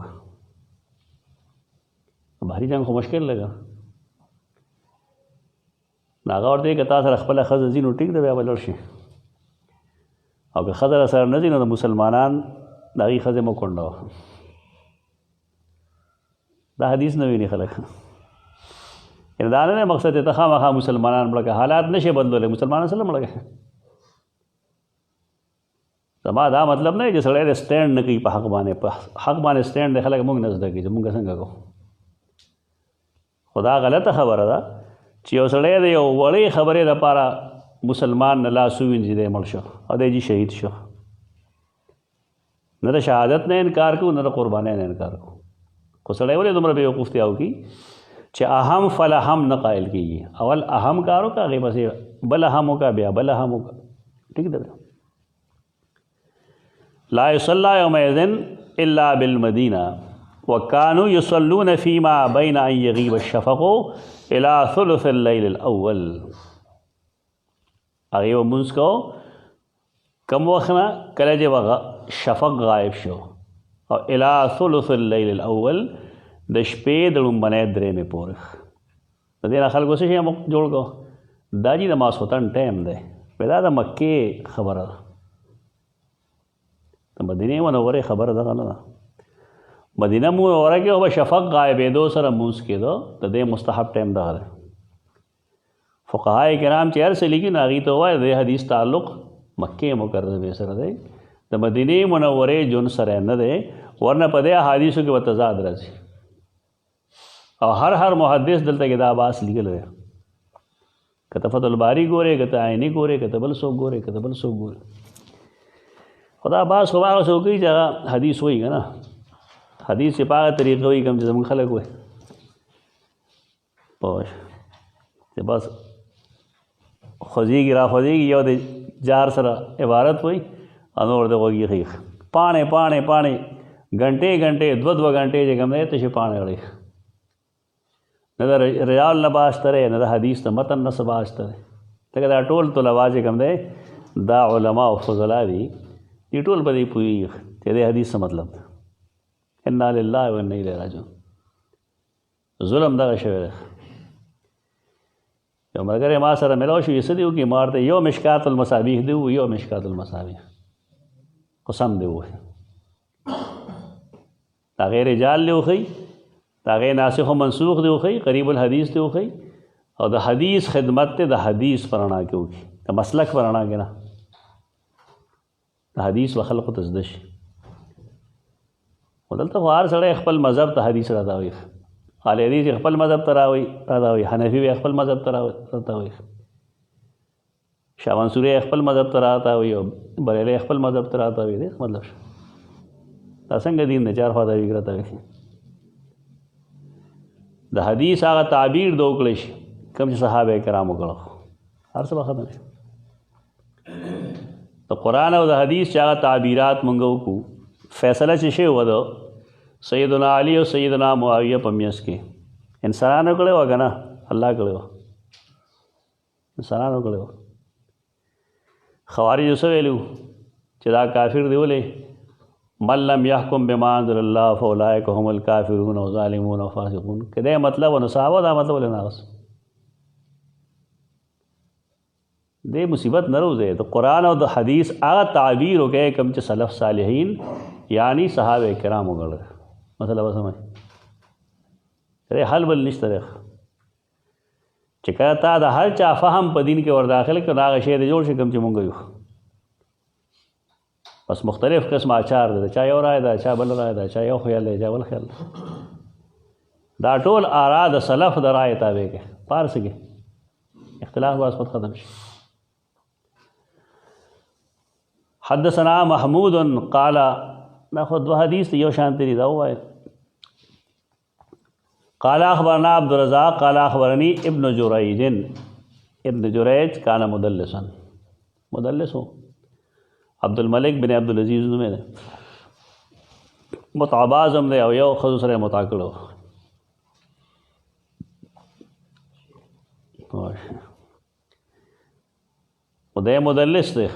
بحري جنګ خو مشکل لګا. نو هغه ورته که تا سره خپله ښځه ځي نو ټیک ده بیا به لاړ شي، او که ښځه راسره نه ځي نو د مسلمانان د هغې ښځې مه کونډوه. دا حدیث نه ویني خلک. یعنې دا نه دی مقصد چې ته خامخا مسلمانان مړه کړه، حالات نه شي بدلولی، مسلمانان سره مړه کړه. زما دا مطلب نه چې سړی د سټینډ نه کوي په حق باندې. په حق باندې سټینډ دی خلک موږ نه زده کوي چې موږ څنګه کوو. خو دا غلطه خبره ده چې یو سړی د یو وړې خبرې لپاره مسلمان نه لاس ووینځي دی مړ شو او دی جي شهید شو. نه د شهادت نه انکار کوو نه د قربانۍ نه انکار کوو. خو سړی ولې دومره بېوقوفتیا وکړي چې اهم فلاهم نه قایل کېږي. اول اهم کار وکړه هغې پسې بل اهم وکړه بیا بل اهم وکړه. ټیک ده. لا یصلی یومئذ الا بالمدینه وکانو یصلون فیما بین ان یغیب الشفق الی ثلث اللیل الاول. هغې به مونځ کو کم وخت نه کله چې به شفق غایب شو او الی ثلث اللیل الاول د شپې د لومبنۍ درېیمې پورې. د دې نه خلکو څه شی جوړ کو دا جي د ماسخوتن ټایم دی. دا د مکې خبره ده، د مدینې منورې خبره دغه نه ده. مدینه منوره کې به شفق غایبېدو سره مونځ کېدو، د دې مستحب ټایم دغه دی. فقهای کرام چې هر څه لیکي نو هغې ته ووایه د دې حدیث تعلق مکې مکرمې سره دی، د مدینې منورې جون سره نه دی، ورنه په دې احادیثو کې به تضاد راځي او هر محدث دلته کې دا بحث لیکلی دی. که ته فتح الباري ګورې، که ته عیني ګورې، که ته بل څوک ګورې، که ته بل څوک ګورې، خو دا بحث خو هغه څوک کوي چې هغه حدیث وایي که نه، حدیث چې په هغه طریقه وایي کوم چې زموږ خلک وایي پوه چې بس خوځېږي را خوځېږي، یو د جار سره عبارت وایي او نور د غوږي ښیښ پاڼې پاڼې پاڼې ګنټې ګنټې دوه ګنټې چې کوم دی تشې پاڼې اړې، نه د ریال نه باشته دی، نه د حدیث د متن نه څه باشته دی. لکه دا ټول طلبا چې کوم دی دا علما او فضلا دي، دې ټول په دې پوهېږي چې د حدیث څه مطلب دی. انا لله و انا الیه راجعون. ظلم دغه شوی دی. یو ملګری ما سره ملاو شو، څه دی وکړي؟ ما ورته یو مشکات المصابیح دی ووایي، یو مشکات المصابیح خو سم دی ووایي، د هغې رجال دی وښیي، د هغې ناسخ و منسوخ دی وښیي، قریب الحدیث دی وښیي، او د حدیث خدمت دی د حدیث په رڼا کې وکړي، د مسلک په رڼا کې نه، د حدیث به خلقو ته زده شي. خو دلته خو هر سړی خپل مذهب ته حدیث راته وایي، اهل حدیث خپل مذهب ته راته وایي، حنفي به خپل مذهب ته راته وایي، شاه منصوري خپل مذهب ته راته وایي، او بریلي خپل مذهب ته راته وایي. دې مطلب شو دا څنګه دین دی؟ چار خواته وي راته وایي. د حدیث هغه تعبیر د وکړی شي کوم چې صحابه کرامو کړو، هر څه به ختم شي. د قرآن او د حدیث چې هغه تعبیرات مونږ وکړو، فیصله چې شوی وه د سیدنا علی او سیدنا معاویه په منځ کې، انسانانو کړی وه که نه؟ الله کړی وه، انسانانو کړی وه. خوارجو څه ویلي وو چې دا کافر دی؟ ولې؟ من لم یحکم بما انزل الله فاولئک هم الکافرون و ظالمون و فاسقون. که دی مطلب و نو صحابه دا مطلب ولې نه اغوست؟ دې مصیبت نه روځي. د قرآن او د حدیث هغه تعبیر وکړئ کوم چې سلف صالحین یعنی صحابه کرام وګړه مسله به سمجھ ری حل بل نشته دی. چې کله تا د هر چا فهم په دین کې ور داخل کړه نو هغه شی دی جوړ شي کوم چې مونږ یو، بس مختلف قسم اچار دی، چا یو رای ده، چا بل رای ده، چا یو خیال دی، چا بل خیال دی. دا ټول آرا د سلف د رای تابع کې پارس کې اختلاف باز خود ختم شي. حدثنا محمود قال، دا خود دو حدیث یو شانتی دی، دا وایي قال اخبرنا عبد الرزاق قال اخبرني ابن جريج. ابن جريج كان مدلسا، مدلس ہو. عبد الملک بن عبد العزیز نوم دی، متعباز هم دی او یو ښځو سره یې مطاع کړی و. خو دی مدلس دی،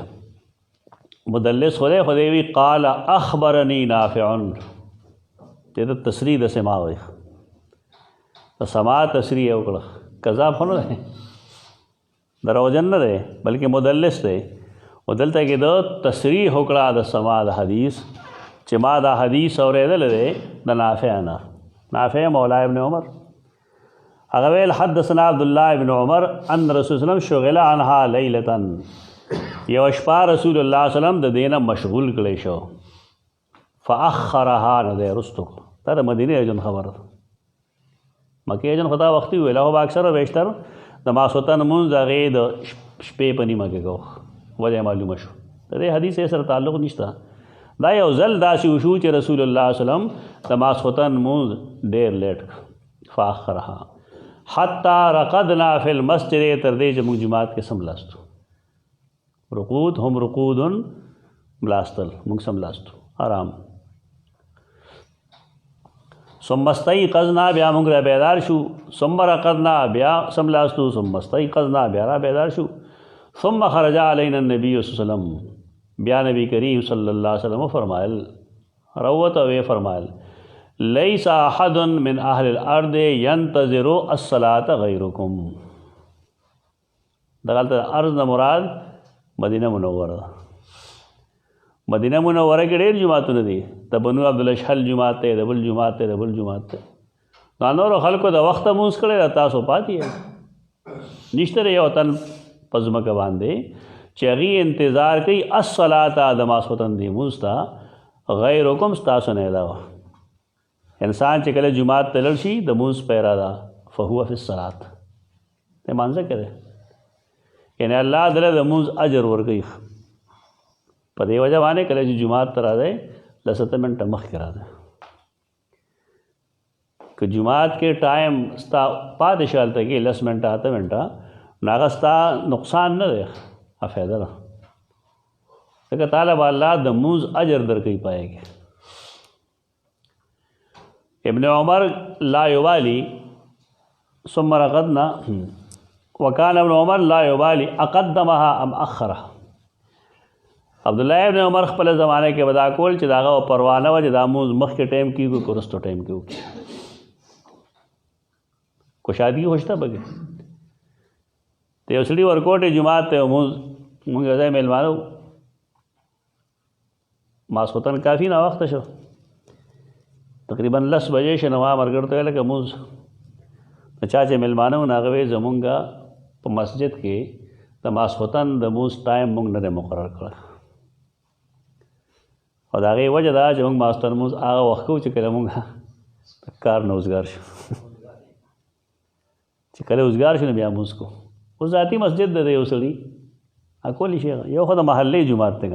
مدلس خو دی، خو دی وی قال اخبرني نافع، چې د تصریح د سما وایي، د سما تصریح یې وکړه، کذاب خو نه دی، دروغجن نه دی بلکې مدلس دی. و دلته کې د تصریح وکړه د سما د حدیث، چې ما دا حدیث اورېدلی دی د نافع نه. نافع مولا ابن عمر، هغه ویل حدثنا عبدالله ابن عمر ان رسول وسلم شغل عنها لیلة، یو شپه رسول الله وسلم د دینه مشغول کړی شو، فاخرها، نه دی رستو. دا د مدینې ایجن خبره ده، مکې ایجن خو دا وختي ویل، هغه به اکثر و بیشتر د ماسخوتن لمونځ هغې د شپې په نیمه کې کو، وجه معلومه شو. د دې حدیث سره تعلق نشته. دا یو ځل داسې وشو چې رسول الله وسلم د ماسخوتن لمونځ ډېر لیټ فاخرها حتی رقدنا فی المسجد، تر دې چې موږ جماعت کې سملاستو. رقود هم رقودن ملاستل، موږ سملاستو آرام. ثم استيقظنا بیا موږ را بیدار شو، ثم رقدنا بیا سملاستو، ثم استيقظنا بیا را بیدار شو، ثم خرج علينا النبي صلی الله علیه وسلم بیا نبی کریم صلی اللہ علیہ وسلم فرمائل روت وی فرمائل لیس احد من اهل الارض ينتظر الصلاة غیرکم. دغلته ارض نه مراد مدینه منوره. مدینه منوره کې ډېر جماعتونه دي، د بنو عبدالاشهل جماعت دی، د بل جماعت دی، د بل جماعت دی. نورو خلکو د وخته مونځ کړی، تاسو پاتې یې نشته یو تن په ځمکه باندې چې هغې انتظار کوي الصلاة د ماسخوتن دی مونځ ته غیرکم ستاسو نه علاوه. انسان چې کله جماعت ته لاړ شي د مونځ پیرا ده فهو فی الصلاة، ته مانځه کوي، یعنی الله دله د مونځ اجر ورکوي. په دې وجه باندې کله چې جماعت ته راځئ لس اته منټه مخکې راځئ. که جماعت کې ټایم ستا پاتې شو هلته کې 10 منټه 8 منټه نو هغه ستا نقصان نه دی، فایده ده، ځکه تعالی به الله د مونځ اجر درکوي پای کې. ابن عمر لا یبالی ثم رقدنا وکان ابن عمر لا یبالی اقدمها ام اخرها. عبداللہ ابن عمر خپل زمانه کې ودا کول چې داغه پروا نه و چې دا مونځ مخکې ټایم کېږي که وروسته ټایم کې وکړي. کوشادګي خوشته بګي ته یو سړي ورکوټې جماعت ته مونځ مونږ ځای میلمانه ماسخوتن کافي نه وخته شو، تقریبا 10 بجې شو. نو ما مرګر ته ویل که مونځ نو چا چې میلمانه و نو هغه وایي زمونږ په مسجد کې د ماسخوتن د مونځ ټایم مونږ نه دی مقرر کړی، او د هغې وجه دا چې مونږ ماسخوتن مونځ هغه وخت کوو چې کله مونږ کار نه اوزګار شو. چې کله اوزګار شو نو بیا مونځ کوو. اوس ذاتي مسجد دی یو سړي کولی شي، یو خو د محلې جومات دی،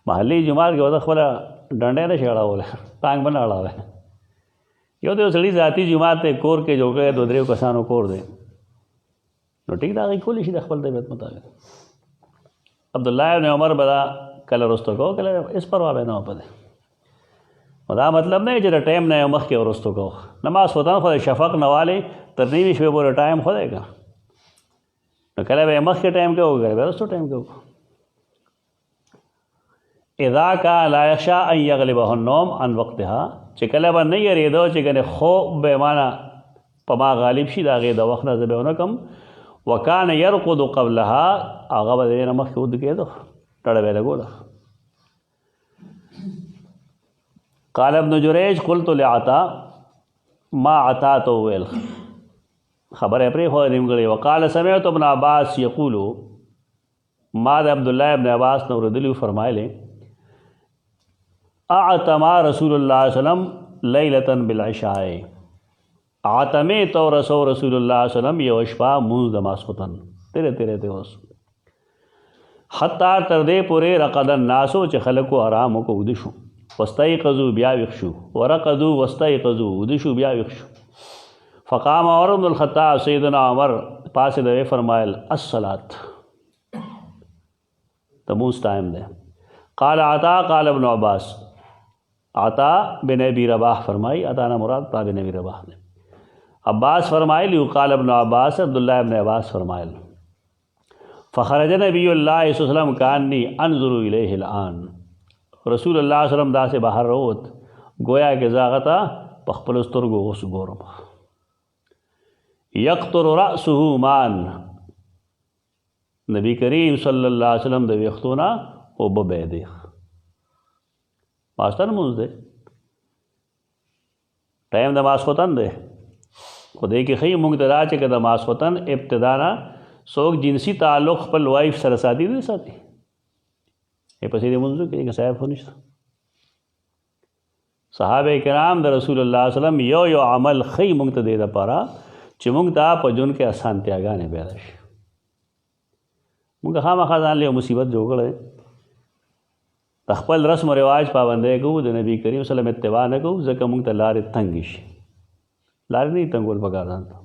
محلې جومات کې به خپله ډنډی نه شي اړولی، ټانګ به نه اړولی. یو د یو سړي ذاتي جومات دی، کور کې جوړ کړی، 2-3 کسانو کور دی، نو ټیک دا هغې کولی شي د خپل طبیعت مطابق. عبدالله ابن عمر به دا کله رستو کوو، کله هېڅ پروا به نه وه په دی. نو دا مطلب نه چې د ټایم نه یو مخکې ورستو کوو. نماز خودن خو د شفق نه والی تر نیمې شپې پورې ټایم خو دی که نو کله به یې مخکې ټایم کوو، کله به وروسته ټایم کوو. اذا کان لا یخشی ان یغلبه النوم عن وقتها، چې کله به نه یېرېدو چې ګنې خوب به مانه په ما غالب شي د هغې د وخت نه زه به ونه کړم. وکان یرقد قبلها، هغه به د دې نه مخکې ود کېدو، ډډه به یې لګوله. قال ابن جریج قلت لعطا، ما عطا ته وویل خبره یې پرېښوده نیمګړې. وقال سمعت ابن عباس یقولو، ما د عبدالله ابن عباس نه اورېدلي فرمایلی اعتما رسول الله صلی الله علیه وسلم لیلة بالعشاء، عتمې ته ورسو رسول الله صلی الله علیه وسلم یو شپه مونځ د ماسخوتن تیرې تیرې ته اوس حتی تر دې پورې رقد الناسو چې خلکو آرام وکړو، وده شو. واستيقظوا بیا ویښ شو، ورقدوا واستيقظوا وده شو بیا ویښ شو. فقام عمر بن الخطاب، سیدنا عمر پاسې د فرمایل الصلاة، د مونځ ټایم دی. قال عطا قال ابن عباس، عطا بن ابی رباح فرمائی، عطا نه مراد عطا بن ابی رباح دی. عباس فرمایلی قال ابن عباس، عبداللہ ابن عباس فرمایل فخرج نبی اللہ صلی اللہ علیہ وسلم کانی انظر الیہ الان، رسول اللہ صلی اللہ علیہ وسلم دا سے باہر روت گویا کہ زاغتا پخپل سترګو اوس ګورم. یقطر رأسه مان، نبی کریم صلی اللہ علیہ وسلم د ویښتونه اوبه بهیدې. ماسخوتن مونځ دی، ټایم د ماسخوتن دی، خو دې کې ښیي مونږ ته دا چې که د ماسخوتن ابتدا نه څوک جنسي تعلق خپل وایف سره ساتي دی ساتي پسې دې مونځ کې صاحب خو نشته. صحابه کرام د رسول الله صلی الله علیه وسلم یو عمل ښیي مونږ ته دې دپاره چې مونږ ته په ژوند کې اسانتیاګانې پیدا شي. مونږ خامخا ځان له مصیبت جوړ کړی، د خپل رسم و رواج پابندۍ کوو، د نبی کریم صلی الله علیه وسلم اتباع نه کوو، ځکه مونږ ته لارې تنګې شي. لارې نه تنګول پکار ځان ته.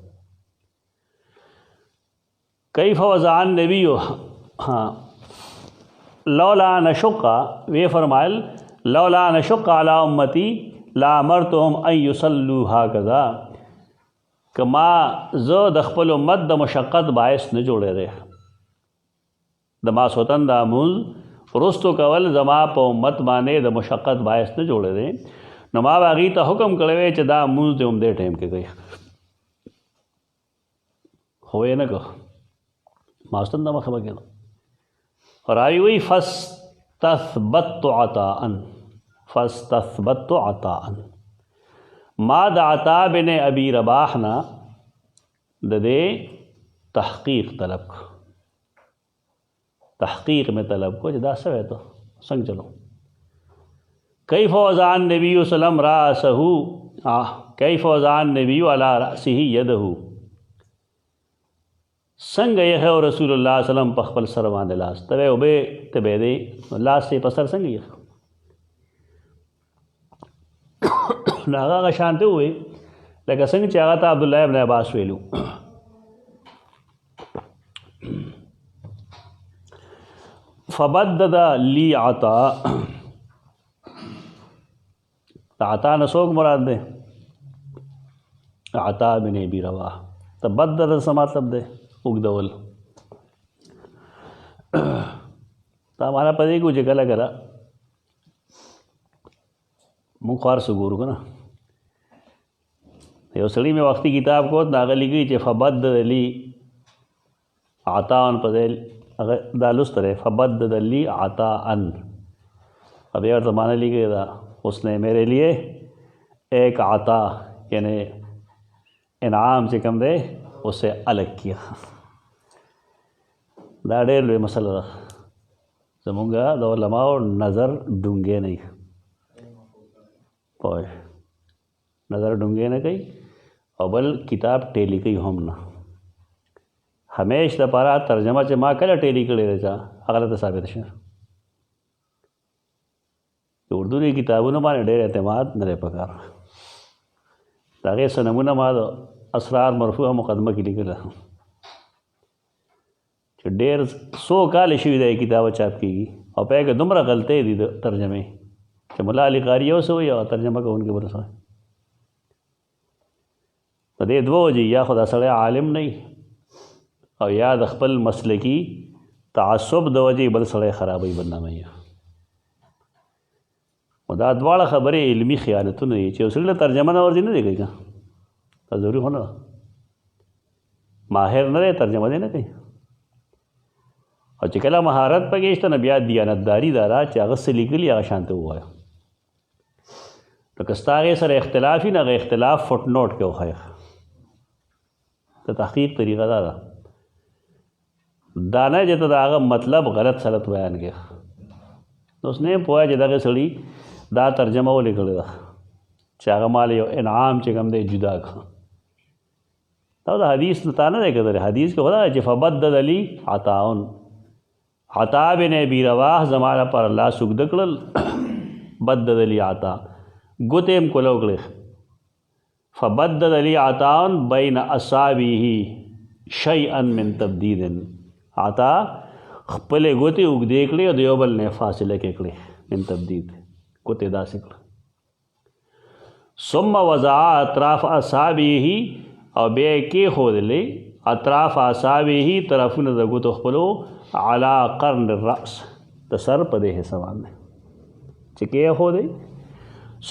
کیف وضع النبی لولا نشق، وی فرمایل لولا نشق علی امتی لا امرتهم ان يصلوا هكذا کما زه د خپل امت د مشقت باعث نه جوړې دی د ماسوتن د مونځ وروستو کول زما په امت باندې د مشقت باعث نه جوړې دی نو ما هغې ته حکم کړی وی چې دا مونځ دې همدې ټایم کې کوي خو یې نه کړ ماسوتن د مخه به کېدو راوي وی فاستثبت عطاء ما د عطا بن ابي رباح نه د دې تحقیق طلب کو تحقیق میں طلب کو چې دا څه وی ته څنګه چلو کیف وضع النبي صلی الله علیه وسلم راسه کیف وضع النبي على راسه يده څنګه یې رسول الله صلی الله علیه وسلم په خپل سر باندې لاس ته وبې ته به دې لاس یې په سر څنګه یې نو هغه شانته وې لکه څنګه چې هغه ته عبد الله ابن عباس ویلو فبدد لی عطا عطا نسوک مراد دے عطا بن ابی رواح تبدد څه مطلب دی اوږدول تا مانا پدې کو چې کله کله مونږ خو هر څه ګورو که نه یو سړي مې وختي کتاب کو هغه لیکي چې فبدد لی عطاء په ځای هغه دا لوست دی فبدد لی عطاء اب یہ زمانہ لیکے دا اس نے میرے لیے ایک عطا یعنی انعام چې کوم دی اسے الگ کیا دا ډېر لوی مسله ده زمونږ د علماو نظر ډونګې نه پوه نظر ډونګې نه کوي او بل کتاب ټیلی کوي هم نه همیش دپاره ترجمه چې ما کله ټیلی کړې ده چا هغه ته ثابت شه د اردو دې کتابونو باندې ډېر اعتماد نه دی پکار د هغې څه نمونه ما د اسرار مرفوعه مقدمه کې لیکله چې ډېر څو کاله شوي دا کتابه چاپ کېږي او په هغې کې دومره غلطۍ دي د ترجمې چې ملا علي قاري یو څه وایي او ترجمه کوونکي بل څه وایي په دې دوه وجې یا خو دا سړی عالم نه او یا د خپل مسلکي تعصب د وجې بل سړی خرابوي بدناموي او دا دواړه خبرې علمي خیانتونه دي چې یو سړي له ترجمه نه ورځي نه دی کوي که دا ضروري خو نه ده ماهر نه دی ترجمه دی نه کوي او چې کله مهارت پکې شته نو بیا دیانتداري دا ده چې هغه څه لیکلي هغه شانته ووایه نو که ستا هغې سره اختلاف وي نو هغه اختلاف فوټ نوټ کې وښایه د تحقیق طریقه دا ده دا نه چې ته د هغه مطلب غلط سلط بیان کړې نو اوس نه پوهه چې دغه سړي دا ترجمه ولې کړې ده چې هغه مال یو انعام چې کوم دی جدا کړه دا د حدیث نه تا نه دی کتلی حدیث کې خو دا چې فبدد لی عطاء عطا بن ابي رواح زما لپاره لاس اوږده کړل بدد لی عطا ګوتې هم کولو کړې فبدد لی عطاء بین اصابعه شیئا من تبدید عطا خپلې ګوتې اوږدې کړې او د یو بل نه فاصله کې کړې من تبدید ګوتې داسې کړه ثم وضع اطراف اصابعه او بیا یې کېښودلې اطراف اصابعه طرفونه د ګوتو خپلو علی قرن الرأس د سر په دې حصه باندې چې کېښودې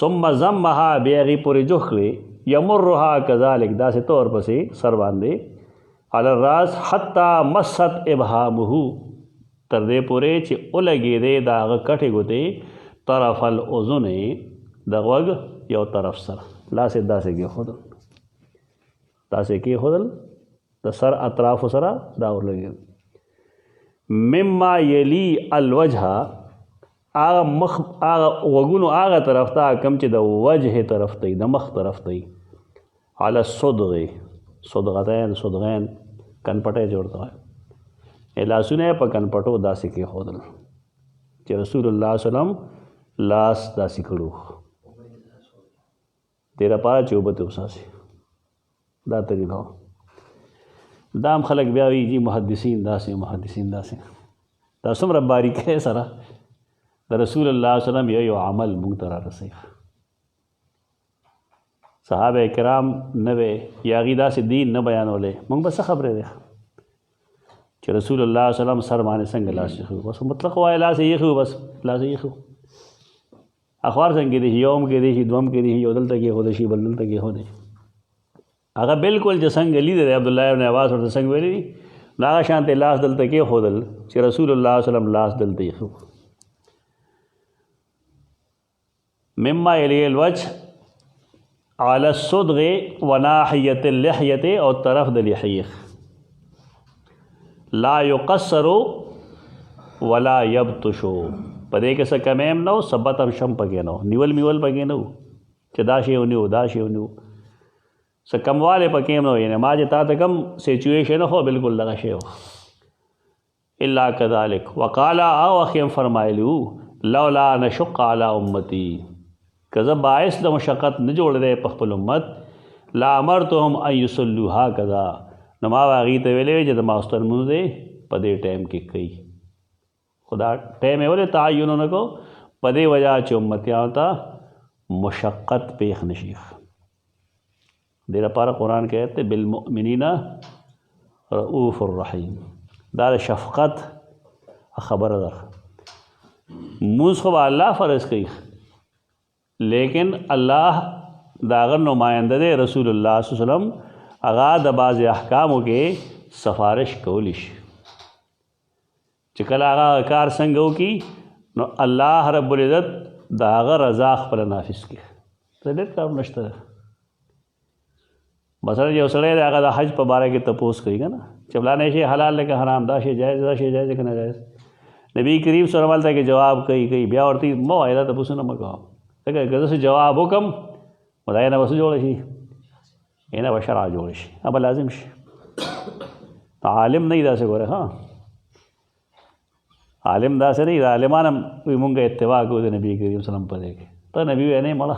ثم ضمها بیا هغې پورې جوخ کړې یمرها کذلک داسې طور پسې سر باندې علی الراس حتی مست ابهامه تر دې پورې چې ولګېدې د هغه کټې ګوتې طرف الاذن د غوږ یو طرف سره لاس یې داسې کېښودل داسې کېښودل د سر اطرافو سره دا ورلګېدل مما یلی الوجه هغه مخ هغه غوږونو هغه طرف ته کوم چې د وجه طرف ته د مخ طرف ته علی الصدغ صدغتین صدغین کنپټی جوړته وایي لاسونه یې په کنپټو داسې کېښودل چې رسول الله صلی الله علیه وسلم لاس داسې کړو دې لپاره چې اوبه ترې وساسي دا طریقه دا هم خلک بیا وایي محدثین داسې دا څومره باریکۍ سره د رسول الله صلی الله علیه وسلم یو عمل موږ ته رارسوي صحابه کرام نه وی یا غي داسې دین نه بیانولې موږ به څه خبرې ده چې رسول الله صلی الله علیه وسلم سر باندې څنګه لاس یې خو بس مطلق وای لاس یې خو بس لاس یې خو اخبار څنګه دي یوم کې دي دوم کې دي یو دلته کې هو دي بل دلته کې هو دي هغه بالکل چې څنګه لید عبد الله ابن عباس ورته څنګه ویلي هغه شانته لاس دلته کې هو دل چې رسول الله صلی الله علیه وسلم لاس دلته خو مما يلي الوجه على الصدغ وناحية اللحية او طرف د لحیه لا يقصر ولا يبطش پدې کې څه کمیم نو ثبت هم شم پکې نو نیول میول پکې نو چې دا شی ونیو دا شی ونیو څه کمواله پکې نو یعنی ما چې تا ته کم سچويشن هو بالکل لگا شی هو الا كذلك وقال او اخیم فرمایلو لولا نشق على امتي کذا باعث د مشقت نه جوړ دی په خپل امت لا امرتهم ان يصلوا هكذا نو ما واغی ته ویلې چې د ماستر مونږ دی په دې ټایم کې کوي خدا ټایم ولې تعین نه کو په دې وجہ چې امتیان ته مشقت پیښ نشي دې لپاره قرآن کہتے بالمؤمنین رؤوف الرحیم دا شفقت خبر ده موږ خو الله فرض کوي لیکن الله داغه نمائنده دی رسول الله صلی الله علیه وسلم هغه د بعض احکامو کې سفارش کولی شي چې کله هغه کار څنګه وکړي نو الله رب العزت داغه رضا خپل نافذ کړي څه ډېر کار نشته مثلا یو سړی دی هغه د حج په باره کې تپوس کوي که نه چې فلانی شی حلال دی که حرام دا شی جایز دا شی جایز دی که نه جایز نبی کریم صلی الله علیه وسلم کې جواب کوي بیا ورته مه وایه دا تپوسونه مه کوه ځکه که زه جواب وکړم نو دا یې نه به څه جوړه شي یې نه به شرع جوړه شي هغه به لازم شي عالم نه وي داسې ګوره ها عالم داسې نه وي د عالمان هم وایي مونږ اتباع کوو د نبي کریم صلی الله علیه وسلم په دې کې ته نبي وی نه مړه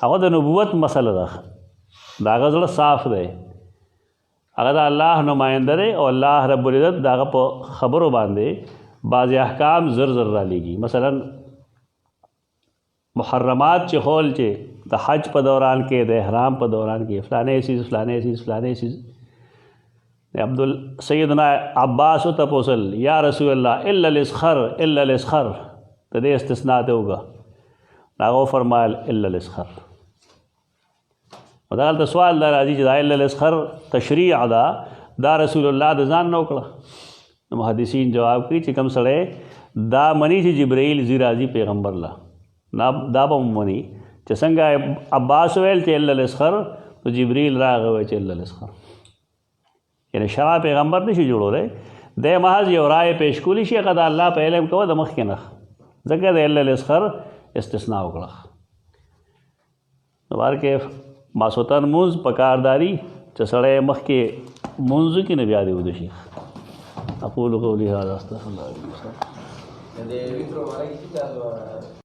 هغه د نبوت مسله ده دا هغه زړه صاف دی هغه د الله نماینده دی او الله رب العزت د هغه په خبرو باندې بعضې احکام زر زر را لیږي مثلا محرمات چې خول چې د حج په دوران کې د احرام په دوران کې فلانه چیز فلانه چیز سیدنا عباس ته پوسل یا رسول الله الا الاسخر ته دې استثناء ته وګه هغه فرمایل الا الاسخر ودغلته سوال دا راځي چې الا الاسخر تشریع دا رسول الله د ځان نه وکړه نو محدثین جواب کوي چې کوم سړی دا مني چې جبرائیل زی راځي پیغمبر لا دا به مني چې څنګه عباس ویل چې الا الاسخر نو جبرائیل راغی چې الا الاسخر یعنی شرع پیغمبر نشي جوړولی د محض یو رائے پیش کولی شي هغه د الله په علم کوه د مخکې نه ځکه د الا الاسخر استثناء وکړه نو بارکې ماسوتن مونځ په کارداري چې سړی مخکې مونځ کې نه بیا دی وده شي اقول قولي هذا استغفر الله